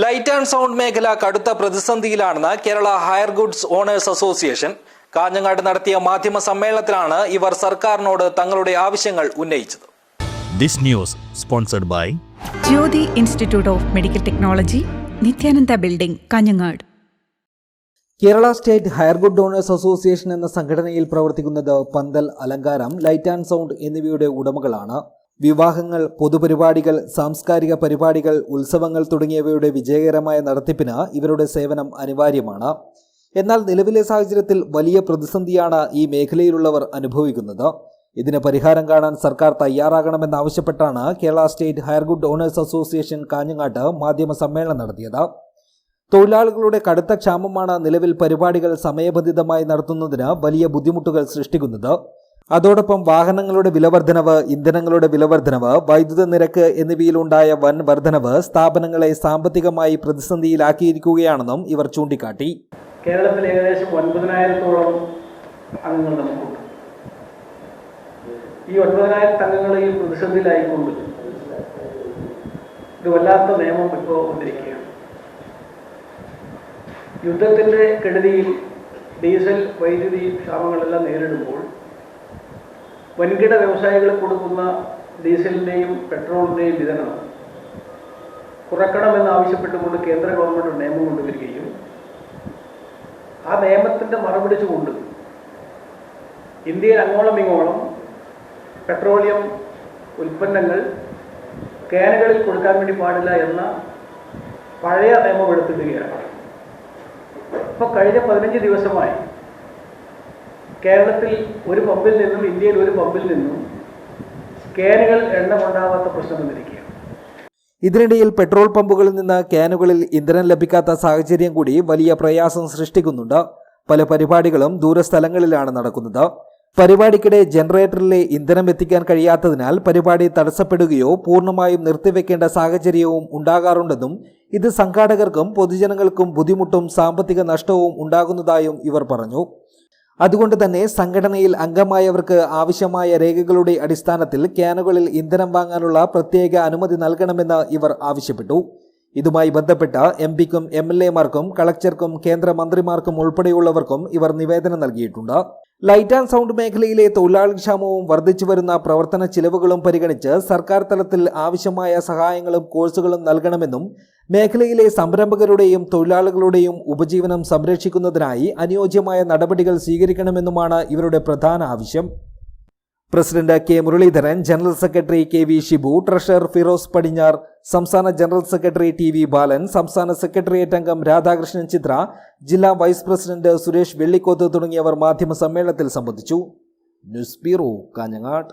Light and sound മേഖല കടുത്ത പ്രതിസന്ധിയിലാണെന്ന് Kerala hire goods owners association Kanhangad നടത്തിയ മാധ്യമ സമ്മേളനത്തിലാണ് ഇവർ സർക്കാരിനോട് തങ്ങളുടെ ആവശ്യങ്ങൾ ഉന്നയിച്ചത്. This news sponsored by Jyothi institute of medical technology, Nithyananda building, Kanhangad. Kerala state hire good owners association എന്ന സംഘടനയിൽ പ്രവർത്തിക്കുന്നത് പന്തൽ, അലങ്കാരം, ലൈറ്റ് ആൻഡ് സൗണ്ട് എന്നിവയുടെ ഉടമകളാണ്. വിവാഹങ്ങൾ, പൊതുപരിപാടികൾ, സാംസ്കാരിക പരിപാടികൾ, ഉത്സവങ്ങൾ തുടങ്ങിയവയുടെ വിജയകരമായ നടത്തിപ്പിന് ഇവരുടെ സേവനം അനിവാര്യമാണ്. എന്നാൽ നിലവിലെ സാഹചര്യത്തിൽ വലിയ പ്രതിസന്ധിയാണ് ഈ മേഖലയിലുള്ളവർ അനുഭവിക്കുന്നത്. ഇതിന് പരിഹാരം കാണാൻ സർക്കാർ തയ്യാറാകണമെന്നാവശ്യപ്പെട്ടാണ് Kerala state hire good owners association കാഞ്ഞങ്ങാട്ട് മാധ്യമ സമ്മേളനം നടത്തിയത്. തൊഴിലാളികളുടെ കടുത്ത ക്ഷാമമാണ് നിലവിൽ പരിപാടികൾ സമയബന്ധിതമായി നടത്തുന്നതിന് വലിയ ബുദ്ധിമുട്ടുകൾ സൃഷ്ടിക്കുന്നത്. അതോടൊപ്പം വാഹനങ്ങളുടെ വിലവർദ്ധനവ്, ഇന്ധനങ്ങളുടെ വിലവർദ്ധനവ്, വൈദ്യുത നിരക്ക് എന്നിവയിലുണ്ടായ വൻ വർധനവ് സ്ഥാപനങ്ങളെ സാമ്പത്തികമായി പ്രതിസന്ധിയിലാക്കിയിരിക്കുകയാണെന്നും ഇവർ ചൂണ്ടിക്കാട്ടി. കേരളത്തിൽ ഏകദേശം 9,000-ഓളം അംഗങ്ങൾ നമുക്കുണ്ട്. ഈ 9,000 അംഗങ്ങളെ ഈ പ്രതിസന്ധിയിലായിക്കൊണ്ട് ഒരു വല്ലാത്ത നിയമം ഇപ്പോൾ വന്നിരിക്കുകയാണ്. യുദ്ധത്തിൻ്റെ കെടുതിയിൽ ഡീസൽ, വൈദ്യുതി ക്ഷാമങ്ങളെല്ലാം നേരിടുമ്പോൾ വൻകിട വ്യവസായികൾ കൊടുക്കുന്ന ഡീസലിൻ്റെയും പെട്രോളിൻ്റെയും വിതരണം കുറക്കണമെന്നാവശ്യപ്പെട്ടുകൊണ്ട് കേന്ദ്ര ഗവൺമെൻറ് നിയമം കൊണ്ടുവരികയും ആ നിയമത്തിൻ്റെ മറപിടിച്ചുകൊണ്ട് ഇന്ത്യയിൽ അങ്ങോളം ഇങ്ങോളം പെട്രോളിയം ഉൽപ്പന്നങ്ങൾ ക്യാനുകളിൽ കൊടുക്കാൻ വേണ്ടി പാടില്ല എന്ന പഴയ നിയമം എടുത്തിടുകയാണ്. ഇപ്പോൾ കഴിഞ്ഞ 15 ദിവസമായി കേരളത്തിൽ ഒരു പമ്പിൽ നിന്നും, ഇന്ത്യയിൽ ഒരു പമ്പിൽ നിന്നും ക്യാനുകൾ എണ്ണ കൊണ്ടാവാത്ത പ്രശ്നം വന്നിരിക്കുകയാണ്. ഇതിനിടയിൽ പെട്രോൾ പമ്പുകളിൽ നിന്ന് ക്യാനുകളിൽ ഇന്ധനം ലഭിക്കാത്ത സാഹചര്യം കൂടി വലിയ പ്രയാസം സൃഷ്ടിക്കുന്നുണ്ട്. പല പരിപാടികളും ദൂരസ്ഥലങ്ങളിലാണ് നടക്കുന്നത്. പരിപാടിക്കിടെ ജനറേറ്ററിലെ ഇന്ധനം എത്തിക്കാൻ കഴിയാത്തതിനാൽ പരിപാടി തടസ്സപ്പെടുകയോ പൂർണ്ണമായും നിർത്തിവെക്കേണ്ട സാഹചര്യവും ഉണ്ടാകാറുണ്ടെന്നും ഇത് സംഘാടകർക്കും പൊതുജനങ്ങൾക്കും ബുദ്ധിമുട്ടും സാമ്പത്തിക നഷ്ടവും ഉണ്ടാകുന്നതായും ഇവർ പറഞ്ഞു. അതുകൊണ്ട് തന്നെ സംഘടനയിൽ അംഗമായവർക്ക് ആവശ്യമായ രേഖകളുടെ അടിസ്ഥാനത്തിൽ ക്യാനുകളിൽ ഇന്ധനം വാങ്ങാനുള്ള പ്രത്യേക അനുമതി നൽകണമെന്ന് ഇവർ ആവശ്യപ്പെട്ടു. ഇതുമായി ബന്ധപ്പെട്ട എംപിക്കും MLA-മാർക്കും കളക്ടർക്കും കേന്ദ്രമന്ത്രിമാർക്കും ഉൾപ്പെടെയുള്ളവർക്കും ഇവർ നിവേദനം നൽകിയിട്ടുണ്ട്. ലൈറ്റ് ആൻഡ് സൗണ്ട് മേഖലയിലെ തൊഴിലാളി ക്ഷാമവും വർദ്ധിച്ചു വരുന്ന പ്രവർത്തന ചിലവുകളും പരിഗണിച്ച് സർക്കാർ തലത്തിൽ ആവശ്യമായ സഹായങ്ങളും കോഴ്സുകളും നൽകണമെന്നും മേഖലയിലെ സംരംഭകരുടെയും തൊഴിലാളികളുടെയും ഉപജീവനം സംരക്ഷിക്കുന്നതിനായി അനുയോജ്യമായ നടപടികൾ സ്വീകരിക്കണമെന്നുമാണ് ഇവരുടെ പ്രധാന ആവശ്യം. President K. Muraleedharan, general secretary KV Shibu, treasurer Firoz Padinjar, സംസ്ഥാന ജനറൽ സെക്രട്ടറി TV ബാലൻ, സംസ്ഥാന സെക്രട്ടേറിയറ്റ് അംഗം രാധാകൃഷ്ണൻ ചിത്ര, ജില്ലാ വൈസ് പ്രസിഡന്റ് സുരേഷ് വെള്ളിക്കോത്ത് തുടങ്ങിയവർ മാധ്യമ സമ്മേളനത്തിൽ സംബന്ധിച്ചു. News bureau, Kanhangad.